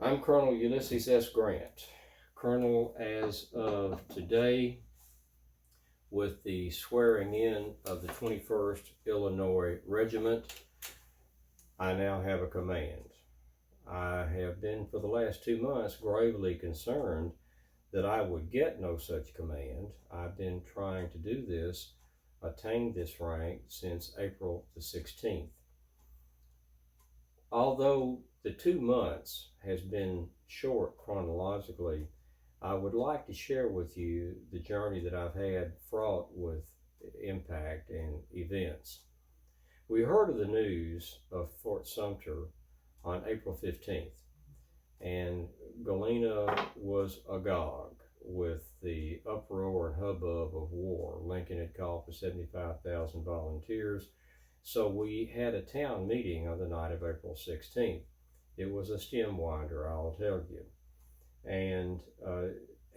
I'm Colonel Ulysses S. Grant, Colonel as of today, with the swearing in of the 21st Illinois Regiment. I now have a command. I have been for the last 2 months gravely concerned that I would get no such command. I've been trying to do this, attain this rank since April the 16th. Although the 2 months has been short chronologically, I would like to share with you the journey that I've had fraught with impact and events. We heard of the news of Fort Sumter on April 15th, and Galena was agog with the uproar and hubbub of war. Lincoln had called for 75,000 volunteers. So we had a town meeting on the night of April 16th. It was a stem winder, I'll tell you. And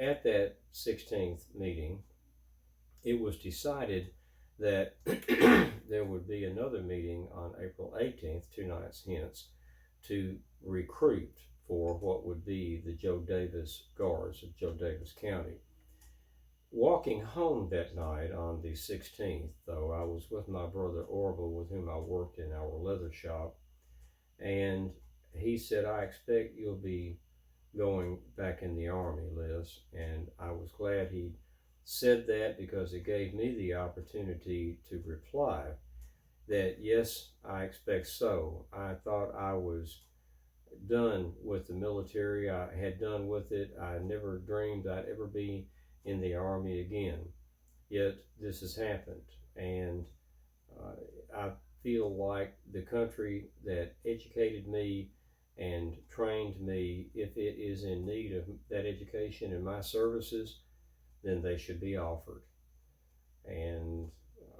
at that 16th meeting, it was decided that there would be another meeting on April 18th, 2 nights hence, to recruit for what would be the Joe Davis Guards of Joe Davis County. Walking home that night on the 16th, though, I was with my brother Orville, with whom I worked in our leather shop, and he said, "I expect you'll be going back in the Army, Liz." And I was glad he said that, because it gave me the opportunity to reply that, yes, I expect so. I thought I was done with the military. I had done with it. I never dreamed I'd ever be in the Army again. Yet this has happened, and I feel like the country that educated me and trained me, if it is in need of that education and my services, then they should be offered. And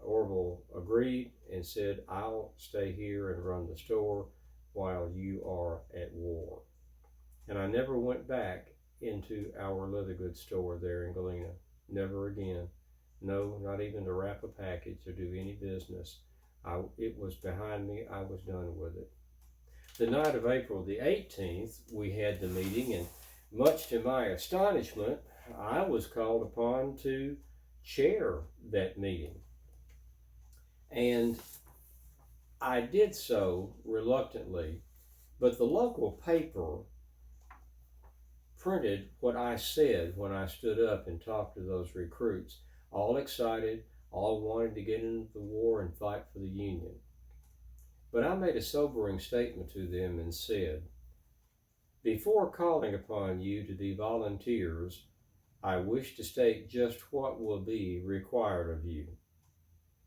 Orville agreed and said, "I'll stay here and run the store while you are at war." And I never went back into our leather goods store there in Galena. Never again. No, not even to wrap a package or do any business. It was behind me. I was done with it. The night of April the 18th, we had the meeting, and much to my astonishment, I was called upon to chair that meeting. And I did so reluctantly, but the local paper printed what I said when I stood up and talked to those recruits, all excited, all wanting to get into the war and fight for the Union. But I made a sobering statement to them and said, "Before calling upon you to be volunteers, I wish to state just what will be required of you.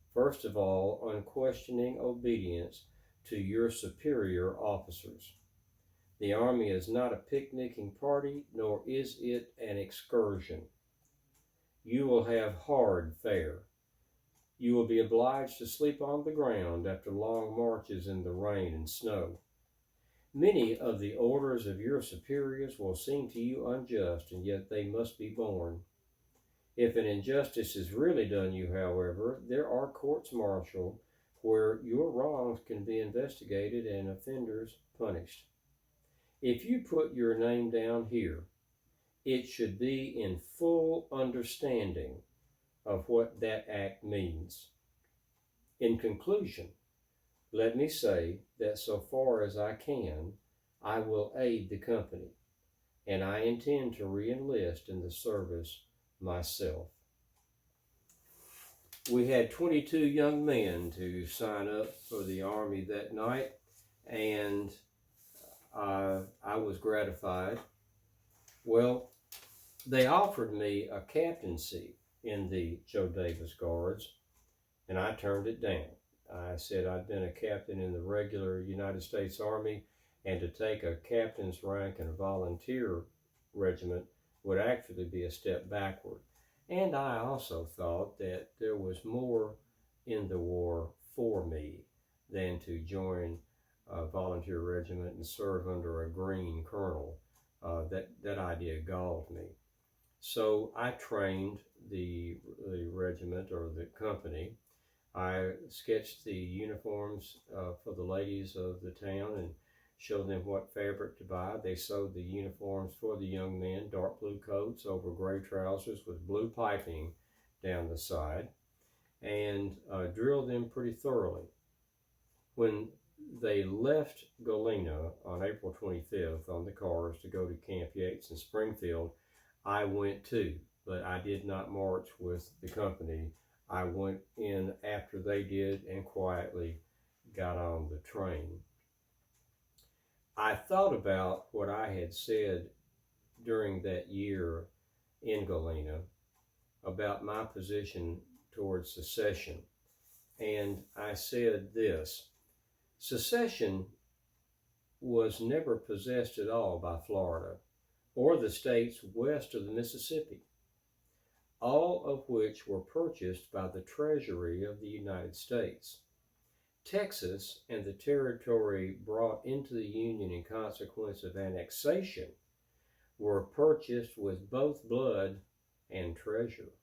First of all, unquestioning obedience to your superior officers. The Army is not a picnicking party, nor is it an excursion. You will have hard fare. You will be obliged to sleep on the ground after long marches in the rain and snow. Many of the orders of your superiors will seem to you unjust, and yet they must be borne. If an injustice is really done you, however, there are courts martial where your wrongs can be investigated and offenders punished. If you put your name down here, it should be in full understanding of what that act means. In conclusion, let me say that so far as I can, I will aid the company, and I intend to re-enlist in the service myself." We had 22 young men to sign up for the Army that night, and I was gratified. Well, they offered me a captaincy in the Joe Davis Guards, and I turned it down. I said I'd been a captain in the regular United States Army, and to take a captain's rank in a volunteer regiment would actually be a step backward. And I also thought that there was more in the war for me than to join a volunteer regiment and serve under a green colonel. That idea galled me. So I trained the regiment, or the company. I sketched the uniforms for the ladies of the town and showed them what fabric to buy. They sewed the uniforms for the young men, dark blue coats over gray trousers with blue piping down the side, and drilled them pretty thoroughly. When they left Galena on April 25th on the cars to go to Camp Yates in Springfield, I went too, but I did not march with the company. I went in after they did and quietly got on the train. I thought about what I had said during that year in Galena about my position towards secession. And I said this: secession was never possessed at all by Florida or the states west of the Mississippi, all of which were purchased by the Treasury of the United States. Texas and the territory brought into the Union in consequence of annexation were purchased with both blood and treasure.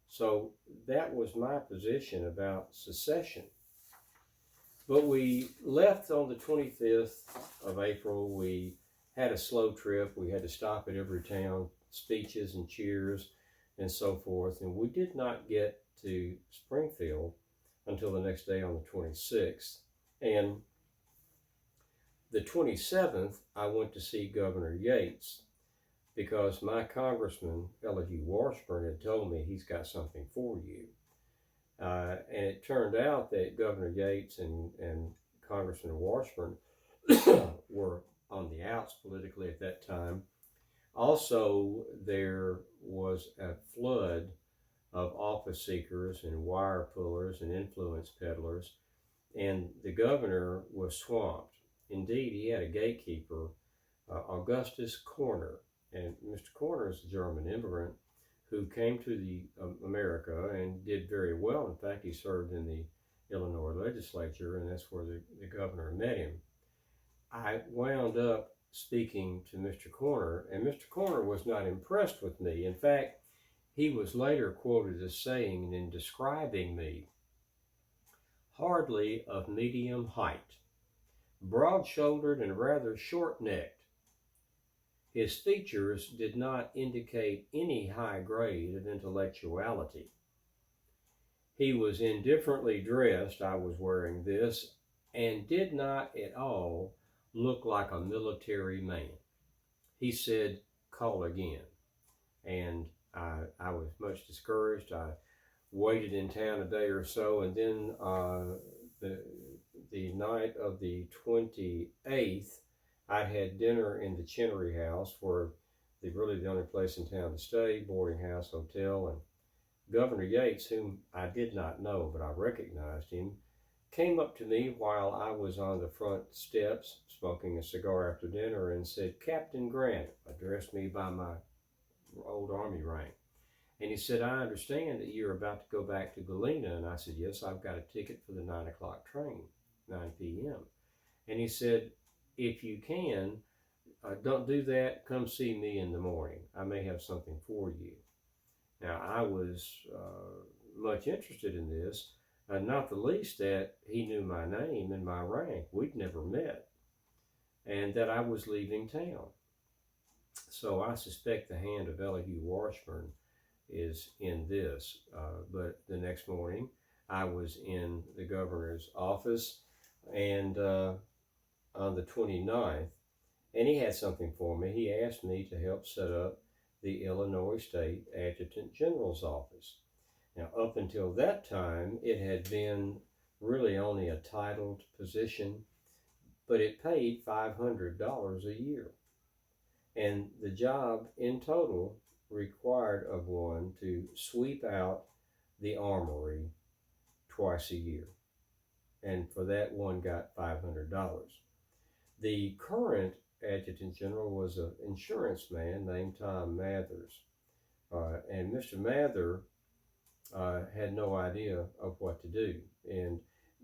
So that was my position about secession. But we left on the 25th of April. We had a slow trip. We had to stop at every town, speeches and cheers and so forth. And we did not get to Springfield until the next day on the 26th. And the 27th, I went to see Governor Yates because my congressman, Elihu Washburn, had told me he's got something for you. And it turned out that Governor Yates and Congressman Washburn were on the outs politically at that time. Also, there was a flood of office seekers and wire pullers and influence peddlers, and the governor was swamped. Indeed, he had a gatekeeper, Augustus Corner, and Mr. Corner is a German immigrant who came to the America and did very well. In fact, he served in the Illinois legislature, and that's where the governor met him. I wound up speaking to Mr. Corner, and Mr. Corner was not impressed with me. In fact, he was later quoted as saying, in describing me, hardly of medium height, broad-shouldered and rather short-necked. His features did not indicate any high grade of intellectuality. He was indifferently dressed, I was wearing this, and did not at all look like a military man. He said, "Call again." And I was much discouraged. I waited in town a day or so, and then the night of the 28th, I had dinner in the Chinnery House, where really the only place in town to stay, boarding house, hotel, and Governor Yates, whom I did not know, but I recognized him, came up to me while I was on the front steps smoking a cigar after dinner and said, "Captain Grant," addressed me by my old Army rank. And he said, "I understand that you're about to go back to Galena." And I said, "Yes, I've got a ticket for the 9 o'clock train, 9 p.m. And he said, "If you can, don't do that. Come see me in the morning. I may have something for you." Now, I was much interested in this, not the least that he knew my name and my rank. We'd never met, and that I was leaving town. So I suspect the hand of Elihu Washburn is in this. But the next morning, I was in the governor's office, and on the 29th, and he had something for me. He asked me to help set up the Illinois State Adjutant General's office. Now, up until that time, it had been really only a titled position, but it paid $500 a year. And the job in total required of one to sweep out the armory twice a year. And for that, one got $500. The current Adjutant General was an insurance man named Tom Mathers. And Mr. Mather had no idea of what to do. And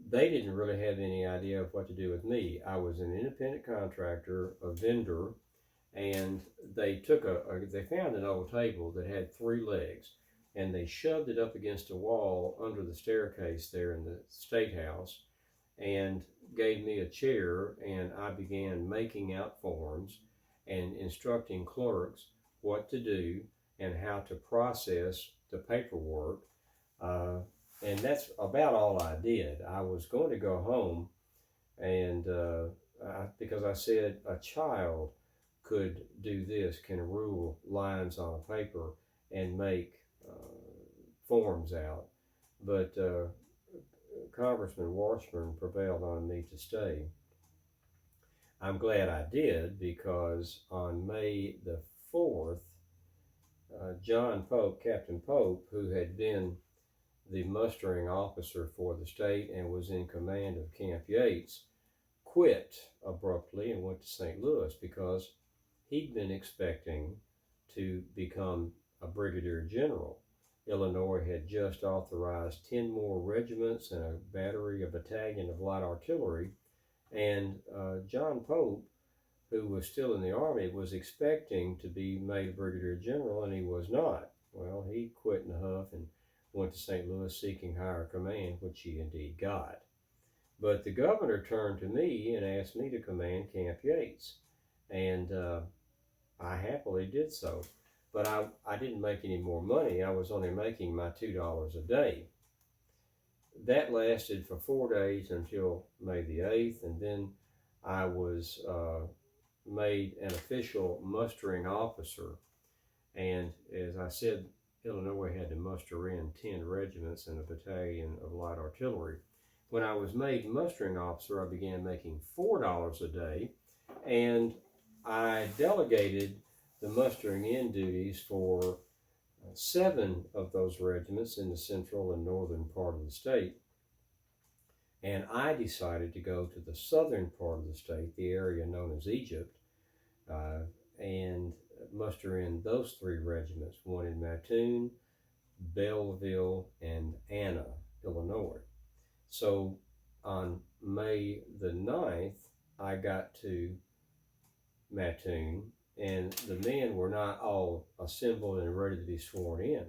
they didn't really have any idea of what to do with me. I was an independent contractor, a vendor, and they took they found an old table that had 3 legs, and they shoved it up against a wall under the staircase there in the State House. and gave me a chair, and I began making out forms and instructing clerks what to do and how to process the paperwork. Uh, and that's about all I did. I was going to go home, and because I said a child could do this, can rule lines on a paper and make forms out. But Congressman Washburn prevailed on me to stay. I'm glad I did, because on May the 4th, John Pope, Captain Pope, who had been the mustering officer for the state and was in command of Camp Yates, quit abruptly and went to St. Louis because he'd been expecting to become a brigadier general. Illinois had just authorized 10 more regiments and a battalion of light artillery, and John Pope, who was still in the Army, was expecting to be made brigadier general, and he was not. Well, he quit in a huff and went to St. Louis seeking higher command, which he indeed got. But the governor turned to me and asked me to command Camp Yates, and I happily did so. But I didn't make any more money. I was only making my $2 a day. That lasted for 4 days until May the 8th, and then I was made an official mustering officer. And as I said, Illinois had to muster in 10 regiments and a battalion of light artillery. When I was made mustering officer, I began making $4 a day, and I delegated the mustering in duties for 7 of those regiments in the central and northern part of the state. And I decided to go to the southern part of the state, the area known as Egypt, and muster in those 3 regiments, one in Mattoon, Belleville, and Anna, Illinois. So on May the 9th, I got to Mattoon, and the men were not all assembled and ready to be sworn in.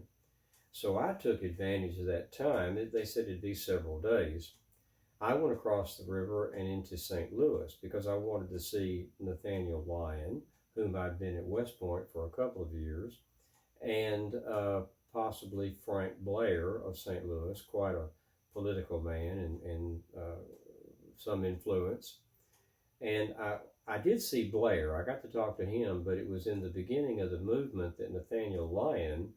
So I took advantage of that time. They said it'd be several days. I went across the river and into St. Louis because I wanted to see Nathaniel Lyon, whom I'd been at West Point for a couple of years, and possibly Frank Blair of St. Louis, quite a political man and some influence. And I did see Blair. I got to talk to him, but it was in the beginning of the movement that Nathaniel Lyon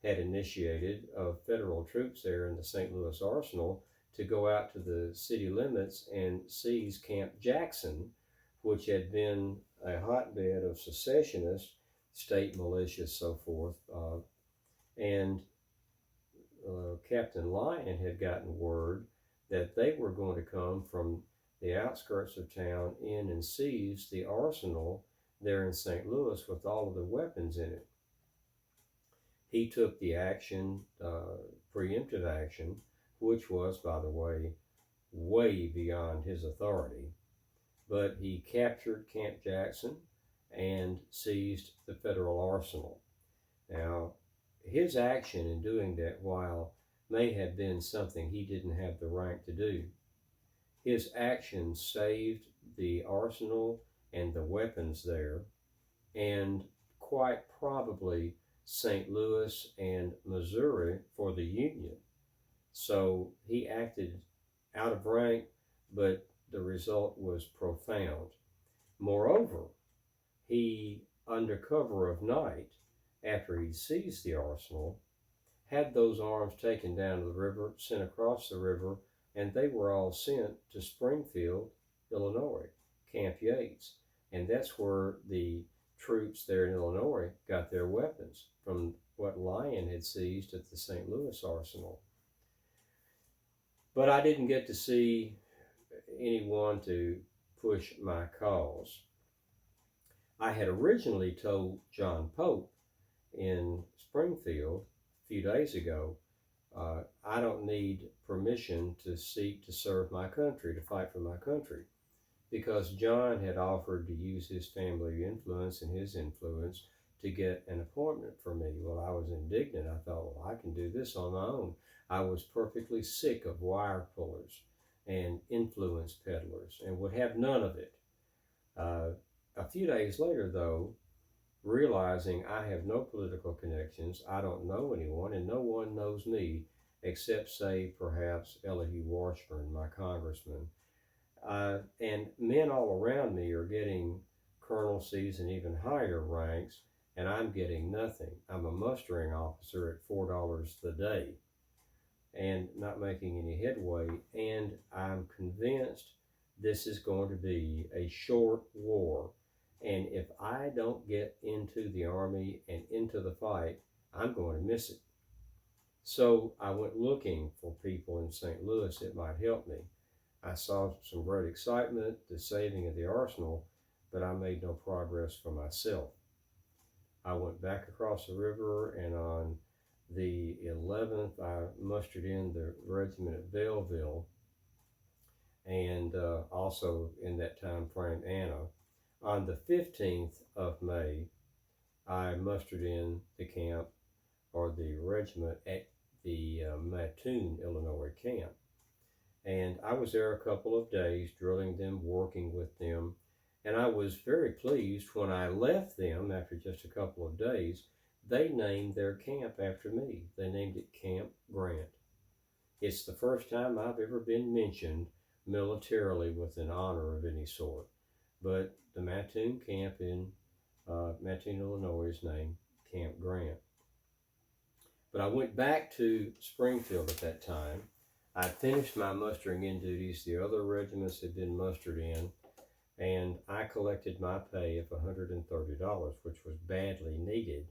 had initiated of federal troops there in the St. Louis Arsenal to go out to the city limits and seize Camp Jackson, which had been a hotbed of secessionists, state militia, so forth. Captain Lyon had gotten word that they were going to come from the outskirts of town in and seize the arsenal there in St. Louis with all of the weapons in it. He took the action, preemptive action, which was, by the way, way beyond his authority. But he captured Camp Jackson and seized the federal arsenal. Now, his action in doing that, while may have been something he didn't have the rank to do, his action saved the arsenal and the weapons there, and quite probably St. Louis and Missouri for the Union. So he acted out of rank, but the result was profound. Moreover, he, under cover of night, after he seized the arsenal, had those arms taken down to the river, sent across the river, and they were all sent to Springfield, Illinois, Camp Yates. And that's where the troops there in Illinois got their weapons, from what Lyon had seized at the St. Louis arsenal. But I didn't get to see anyone to push my cause. I had originally told John Pope in Springfield a few days ago, I don't need permission to seek to serve my country, to fight for my country, because John had offered to use his family influence and his influence to get an appointment for me. Well, I was indignant. I thought, well, I can do this on my own. I was perfectly sick of wire pullers. and influence peddlers, and would have none of it. A few days later, though, realizing I have no political connections, I don't know anyone, and no one knows me except, say, perhaps Elihu Washburn, my congressman. And men all around me are getting colonelcies and even higher ranks, and I'm getting nothing. I'm a mustering officer at $4 a day and not making any headway, and I'm convinced this is going to be a short war. And if I don't get into the Army and into the fight, I'm going to miss it. So I went looking for people in St. Louis that might help me. I saw some great excitement, the saving of the arsenal, but I made no progress for myself. I went back across the river, and on the 11th, I mustered in the regiment at Belleville, and also in that time frame, Anna. On the 15th of May, I mustered in the camp, or the regiment, at the Mattoon, Illinois camp. And I was there a couple of days, drilling them, working with them. And I was very pleased when I left them after just a couple of days. They named their camp after me. They named it Camp Grant. It's the first time I've ever been mentioned militarily with an honor of any sort. But the Mattoon camp in Mattoon, Illinois is named Camp Grant. But I went back to Springfield at that time. I finished my mustering in duties. The other regiments had been mustered in, and I collected my pay of $130, which was badly needed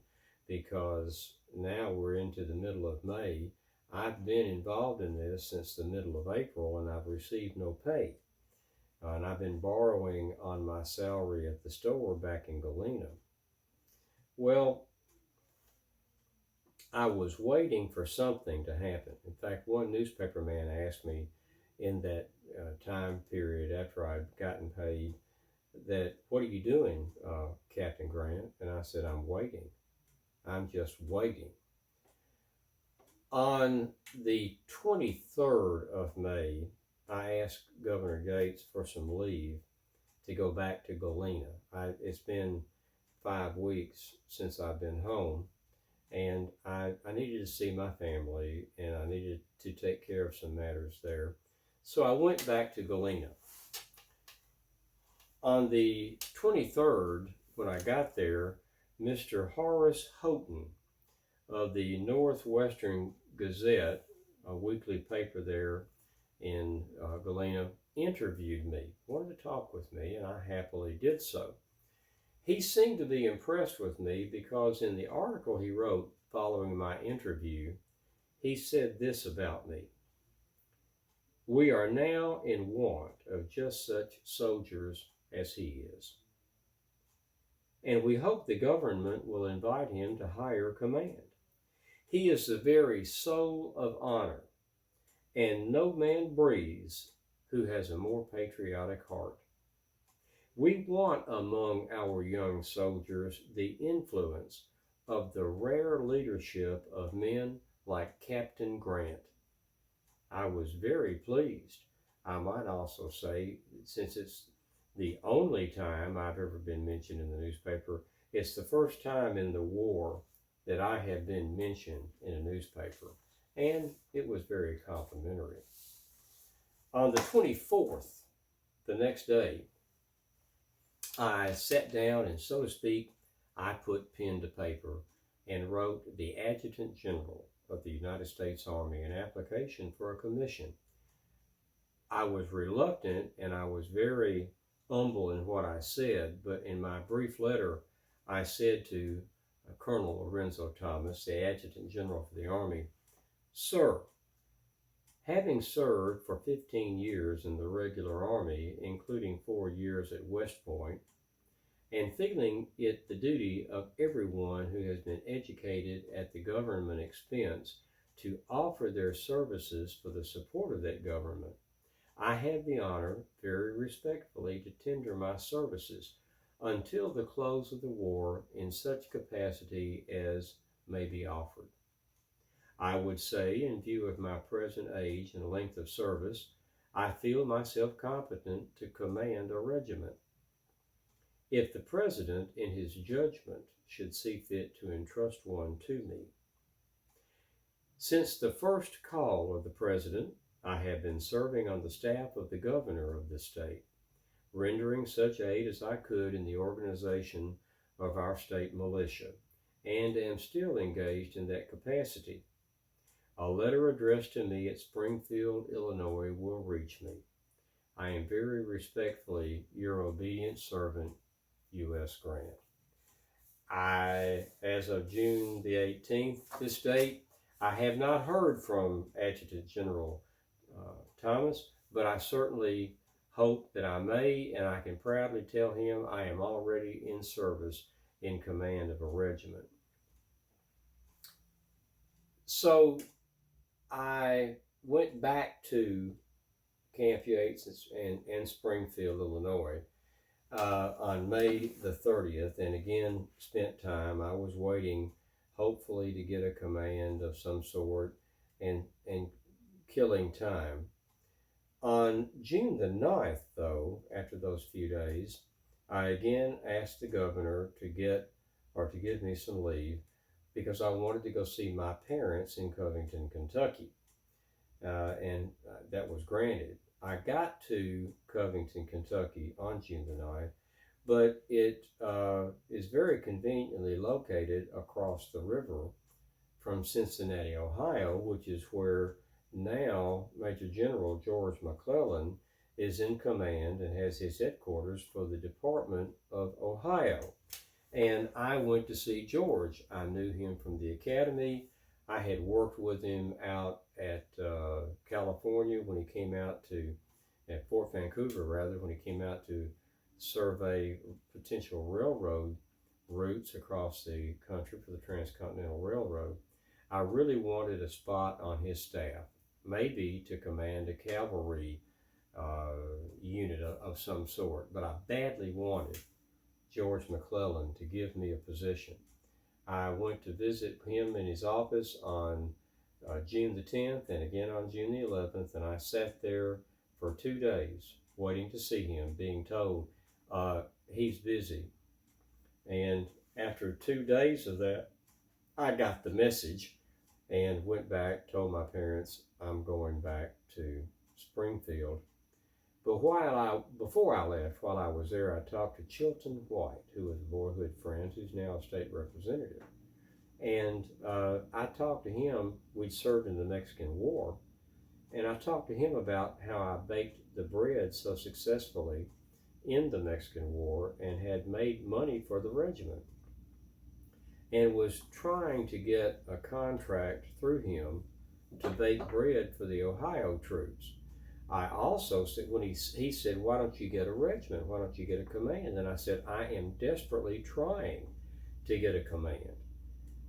because now we're into the middle of May. I've been involved in this since the middle of April, and I've received no pay. And I've been borrowing on my salary at the store back in Galena. Well, I was waiting for something to happen. In fact, one newspaper man asked me in that time period after I'd gotten paid that, "What are you doing, Captain Grant?" And I said, "I'm waiting. I'm just waiting." On the 23rd of May, I asked Governor Gates for some leave to go back to Galena. It's been 5 weeks since I've been home, and I needed to see my family, and I needed to take care of some matters there. So I went back to Galena. On the 23rd, when I got there, Mr. Horace Houghton of the Northwestern Gazette, a weekly paper there in Galena, interviewed me, wanted to talk with me, and I happily did so. He seemed to be impressed with me because in the article he wrote following my interview, he said this about me: "We are now in want of just such soldiers as he is. And we hope the government will invite him to higher command. He is the very soul of honor, and no man breathes who has a more patriotic heart. We want among our young soldiers the influence of the rare leadership of men like Captain Grant." I was very pleased. I might also say, since it's the only time I've ever been mentioned in the newspaper, it's the first time in the war that I have been mentioned in a newspaper, and it was very complimentary. On the 24th, the next day, I sat down and, so to speak, I put pen to paper and wrote the Adjutant General of the United States Army an application for a commission. I was reluctant and I was very humble in what I said, but in my brief letter, I said to Colonel Lorenzo Thomas, the Adjutant General for the Army, "Sir, having served for 15 years in the regular Army, including 4 years at West Point, and feeling it the duty of everyone who has been educated at the government expense to offer their services for the support of that government, I have the honor, very respectfully, to tender my services until the close of the war in such capacity as may be offered. I would say, in view of my present age and length of service, I feel myself competent to command a regiment. If the President, in his judgment, should see fit to entrust one to me. Since the first call of the President, I have been serving on the staff of the Governor of the state, rendering such aid as I could in the organization of our state militia, and am still engaged in that capacity. A letter addressed to me at Springfield, Illinois will reach me. I am very respectfully your obedient servant, U.S. Grant. As of June the 18th, this date, I have not heard from Adjutant General Thomas, but I certainly hope that I may, and I can proudly tell him I am already in service in command of a regiment. So I went back to Camp Yates and Springfield, Illinois on May the 30th, and again spent time. I was waiting, hopefully, to get a command of some sort and killing time. On June the 9th, though, after those few days, I again asked the governor to give me some leave because I wanted to go see my parents in Covington, Kentucky, and that was granted. I got to Covington, Kentucky on June the 9th, but it is very conveniently located across the river from Cincinnati, Ohio, which is where now Major General George McClellan is in command and has his headquarters for the Department of Ohio. And I went to see George. I knew him from the academy. I had worked with him out at California when he came out at Fort Vancouver rather, when he came out to survey potential railroad routes across the country for the Transcontinental Railroad. I really wanted a spot on his staff, maybe to command a cavalry unit of some sort, but I badly wanted George McClellan to give me a position. I went to visit him in his office on June the 10th and again on June the 11th, and I sat there for 2 days waiting to see him, being told he's busy. And after 2 days of that, I got the message and went back, told my parents I'm going back to Springfield. But before I left, while I was there, I talked to Chilton White, who was a boyhood friend, who's now a state representative. And I talked to him. We'd served in the Mexican War. And I talked to him about how I baked the bread so successfully in the Mexican War and had made money for the regiment and was trying to get a contract through him to bake bread for the Ohio troops. I also said, when he said, why don't you get a regiment? Why don't you get a command? And I said, I am desperately trying to get a command.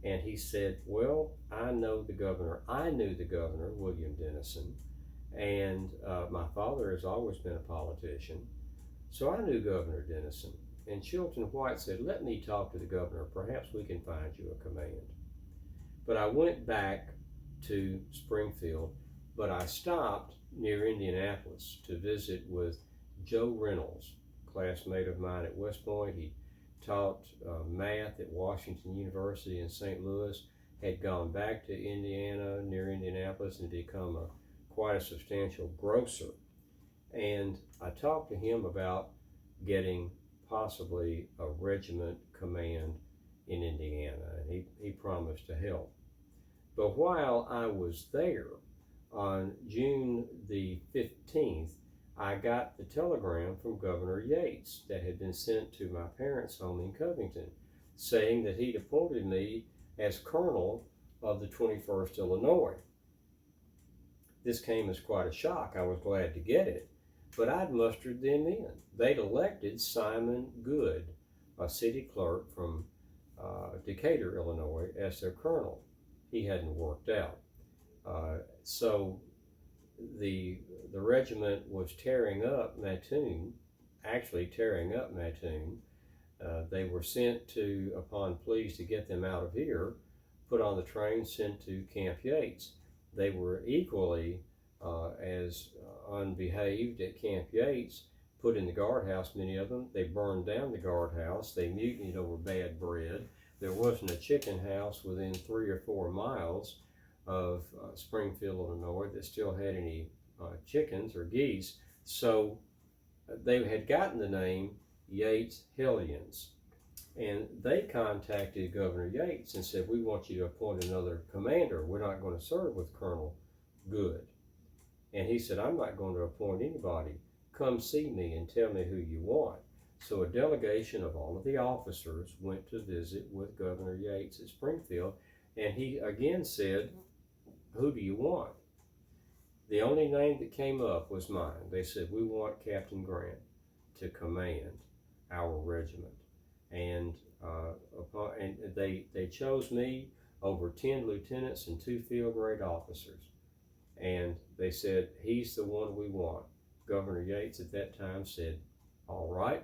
And he said, well, I knew the governor, William Dennison, and my father has always been a politician, so I knew Governor Dennison. And Chilton White said, let me talk to the governor. Perhaps we can find you a command. But I went back to Springfield, but I stopped near Indianapolis to visit with Joe Reynolds, a classmate of mine at West Point. He taught math at Washington University in St. Louis, had gone back to Indiana, near Indianapolis, and become quite a substantial grocer. And I talked to him about getting possibly a regiment command in Indiana, and he promised to help. But while I was there, on June the 15th, I got the telegram from Governor Yates that had been sent to my parents' home in Covington, saying that he'd appointed me as colonel of the 21st Illinois. This came as quite a shock. I was glad to get it, but I'd mustered them in. They'd elected Simon Good, a city clerk from Decatur, Illinois, as their colonel. He hadn't worked out. So the regiment was tearing up Mattoon. They were sent to, upon pleas to get them out of here, put on the train, sent to Camp Yates. They were equally as unbehaved at Camp Yates, put in the guardhouse, many of them. They burned down the guardhouse. They mutinied over bad bread. There wasn't a chicken house within 3 or 4 miles of Springfield, Illinois, that still had any chickens or geese. So they had gotten the name Yates Hellions. And they contacted Governor Yates and said, we want you to appoint another commander. We're not going to serve with Colonel Good. And he said, I'm not going to appoint anybody. Come see me and tell me who you want. So a delegation of all of the officers went to visit with Governor Yates at Springfield, and he again said, who do you want? The only name that came up was mine. They said, we want Captain Grant to command our regiment. And they chose me over 10 lieutenants and 2 field grade officers. And they said, he's the one we want. Governor Yates at that time said, all right.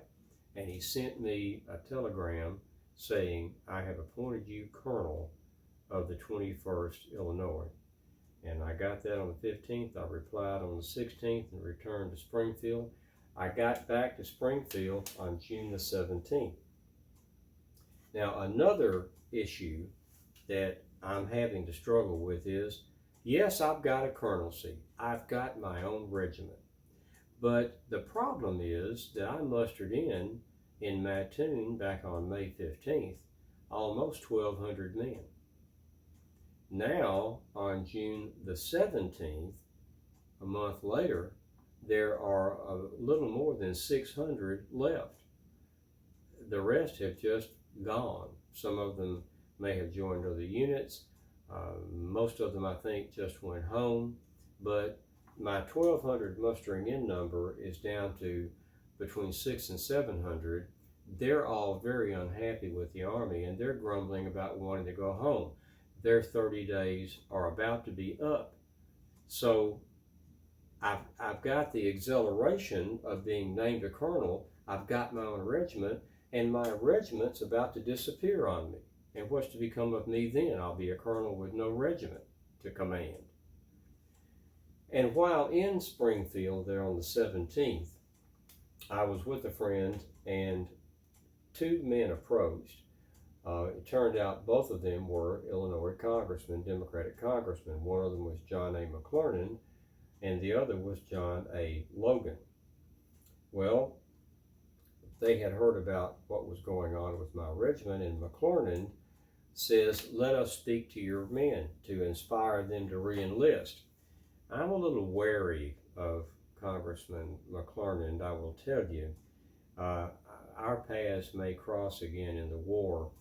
And he sent me a telegram saying, I have appointed you colonel of the 21st Illinois. And I got that on the 15th. I replied on the 16th and returned to Springfield. I got back to Springfield on June the 17th. Now, another issue that I'm having to struggle with is, yes, I've got a colonelcy. I've got my own regiment. But the problem is that I mustered in Mattoon back on May 15th, almost 1,200 men. Now, on June the 17th, a month later, there are a little more than 600 left. The rest have just gone. Some of them may have joined other units. Most of them, I think, just went home. But my 1,200 mustering in number is down to between 600 and 700. They're all very unhappy with the Army, and they're grumbling about wanting to go home. Their 30 days are about to be up. So I've got the exhilaration of being named a colonel. I've got my own regiment, and my regiment's about to disappear on me. And what's to become of me then? I'll be a colonel with no regiment to command. And while in Springfield there on the 17th, I was with a friend, and 2 men approached. It turned out both of them were Illinois congressmen, Democratic congressmen. One of them was John A. McClernand, and the other was John A. Logan. Well, they had heard about what was going on with my regiment, and McClernand says, let us speak to your men to inspire them to re-enlist. I'm a little wary of Congressman McClernand, I will tell you. Our paths may cross again in the war,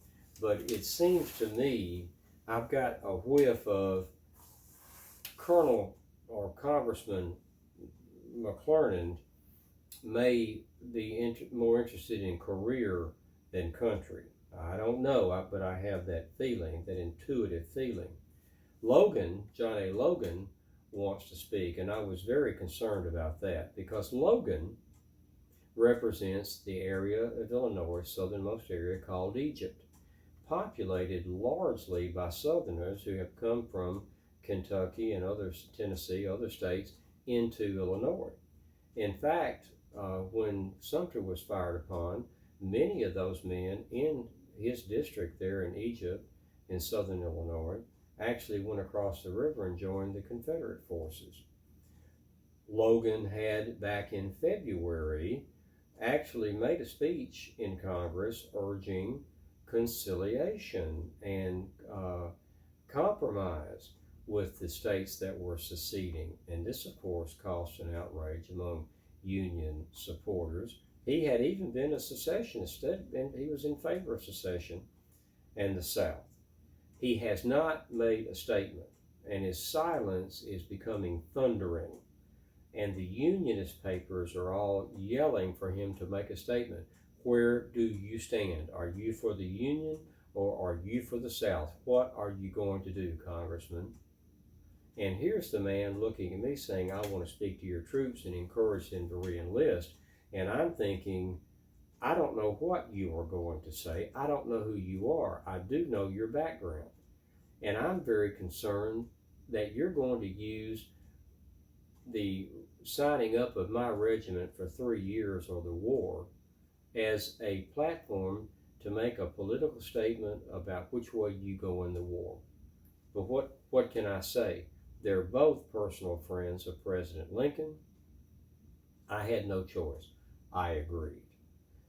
but it seems to me I've got a whiff of Colonel or Congressman McClernand may be more interested in career than country. I don't know, but I have that feeling, that intuitive feeling. Logan, John A. Logan, wants to speak, and I was very concerned about that because Logan represents the area of Illinois, southernmost area called Egypt, populated largely by Southerners who have come from Kentucky and others, Tennessee, other states, into Illinois. In fact, when Sumter was fired upon, many of those men in his district there in Egypt, in southern Illinois, actually went across the river and joined the Confederate forces. Logan had, back in February, actually made a speech in Congress urging conciliation and compromise with the states that were seceding. And this, of course, caused an outrage among Union supporters. He had even been a secessionist, and he was in favor of secession and the South. He has not made a statement, and his silence is becoming thundering. And the Unionist papers are all yelling for him to make a statement. Where do you stand? Are you for the Union or are you for the South? What are you going to do, Congressman? And here's the man looking at me saying, I want to speak to your troops and encourage them to re-enlist. And I'm thinking, I don't know what you are going to say. I don't know who you are. I do know your background. And I'm very concerned that you're going to use the signing up of my regiment for 3 years or the war as a platform to make a political statement about which way you go in the war. But what can I say? They're both personal friends of President Lincoln. I had no choice. I agreed.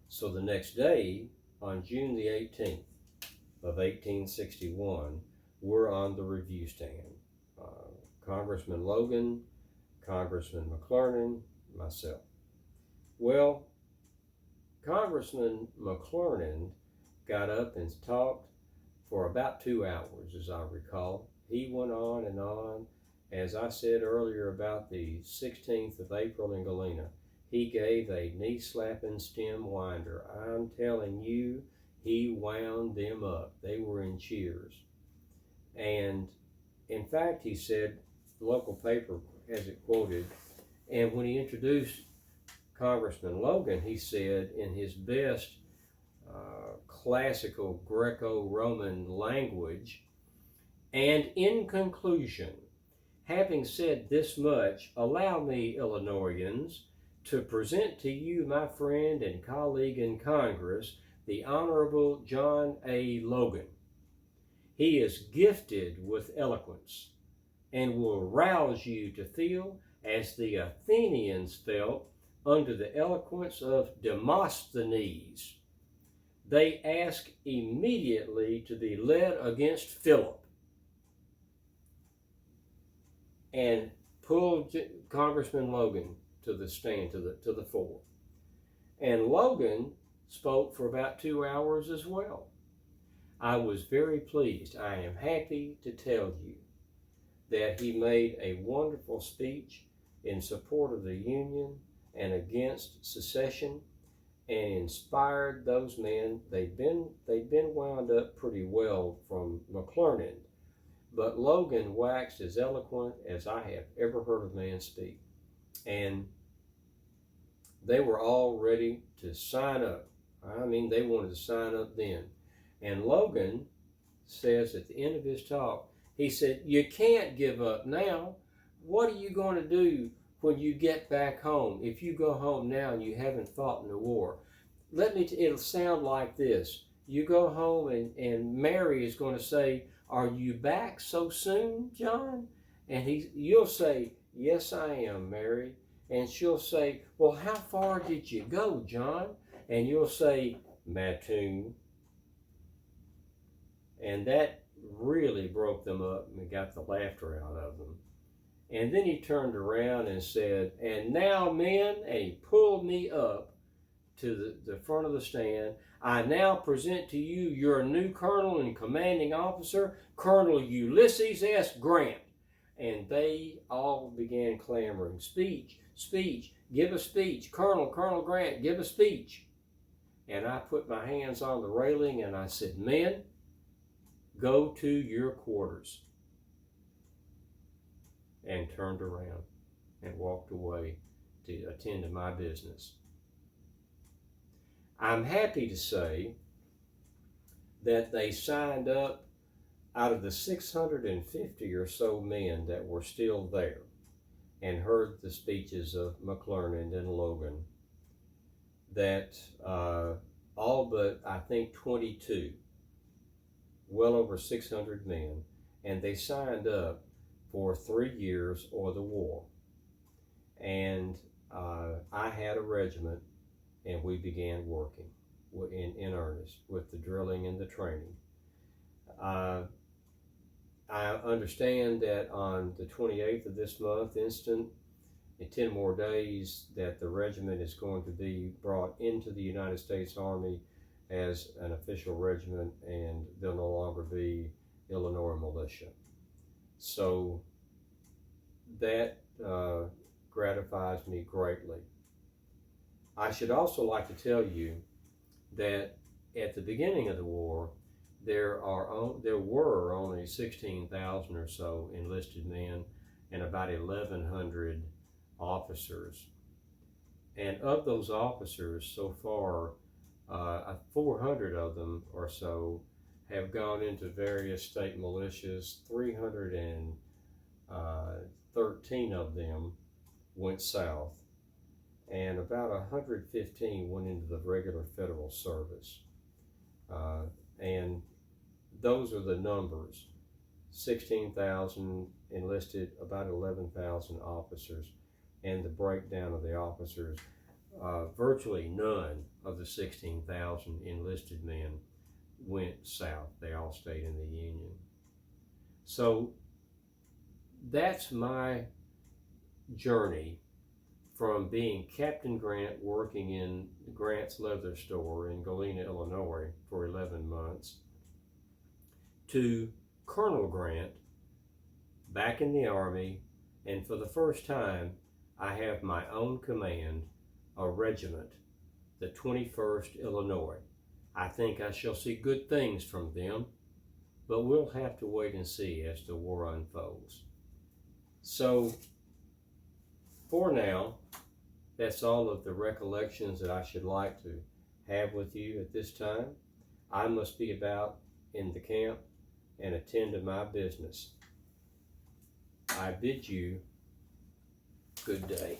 So the next day, on June the 18th of 1861, we're on the review stand. Congressman Logan, Congressman McClernand, myself. Well, Congressman McClernand got up and talked for about 2 hours, as I recall. He went on and on. As I said earlier about the 16th of April in Galena, he gave a knee-slapping stem winder. I'm telling you, he wound them up. They were in cheers. And in fact, he said, the local paper has it quoted, and when he introduced Congressman Logan, he said in his best classical Greco-Roman language, and in conclusion, having said this much, allow me, Illinoisans, to present to you my friend and colleague in Congress, the Honorable John A. Logan. He is gifted with eloquence and will rouse you to feel as the Athenians felt under the eloquence of Demosthenes. They asked immediately to be led against Philip and pulled Congressman Logan to the stand, to the fore. And Logan spoke for about 2 hours as well. I was very pleased. I am happy to tell you that he made a wonderful speech in support of the Union and against secession, and inspired those men. They'd been wound up pretty well from McClernand, but Logan waxed as eloquent as I have ever heard a man speak. And they were all ready to sign up. I mean, they wanted to sign up then. And Logan says at the end of his talk, he said, you can't give up now. What are you going to do when you get back home? If you go home now and you haven't fought in the war, it'll sound like this. You go home and Mary is going to say, are you back so soon, John? And you'll say, yes, I am, Mary. And she'll say, well, how far did you go, John? And you'll say, Mattoon. And that really broke them up and got the laughter out of them. And then he turned around and said, and now, men, and he pulled me up to the front of the stand. I now present to you your new colonel and commanding officer, Colonel Ulysses S. Grant. And they all began clamoring, speech, speech, give a speech. Colonel Grant, give a speech. And I put my hands on the railing and I said, men, go to your quarters. And turned around and walked away to attend to my business. I'm happy to say that they signed up out of the 650 or so men that were still there and heard the speeches of McClernand and Logan, that all but I think 22, well over 600 men, and they signed up for 3 years or the war. And I had a regiment, and we began working in earnest with the drilling and the training. I understand that on the 28th of this month instant, in 10 more days, that the regiment is going to be brought into the United States Army as an official regiment, and they'll no longer be Illinois militia. So that gratifies me greatly. I should also like to tell you that at the beginning of the war, there were only 16,000 or so enlisted men and about 1,100 officers. And of those officers, so far, 400 of them or so have gone into various state militias. 313 of them went south, and about 115 went into the regular federal service. And those are the numbers. 16,000 enlisted, about 11,000 officers, and the breakdown of the officers. Virtually none of the 16,000 enlisted men went south. They all stayed in the Union. So that's my journey from being Captain Grant working in Grant's leather store in Galena, Illinois for 11 months to Colonel Grant back in the Army, and for the first time I have my own command, a regiment, the 21st Illinois. I think I shall see good things from them, but we'll have to wait and see as the war unfolds. So for now, that's all of the recollections that I should like to have with you at this time. I must be about in the camp and attend to my business. I bid you good day.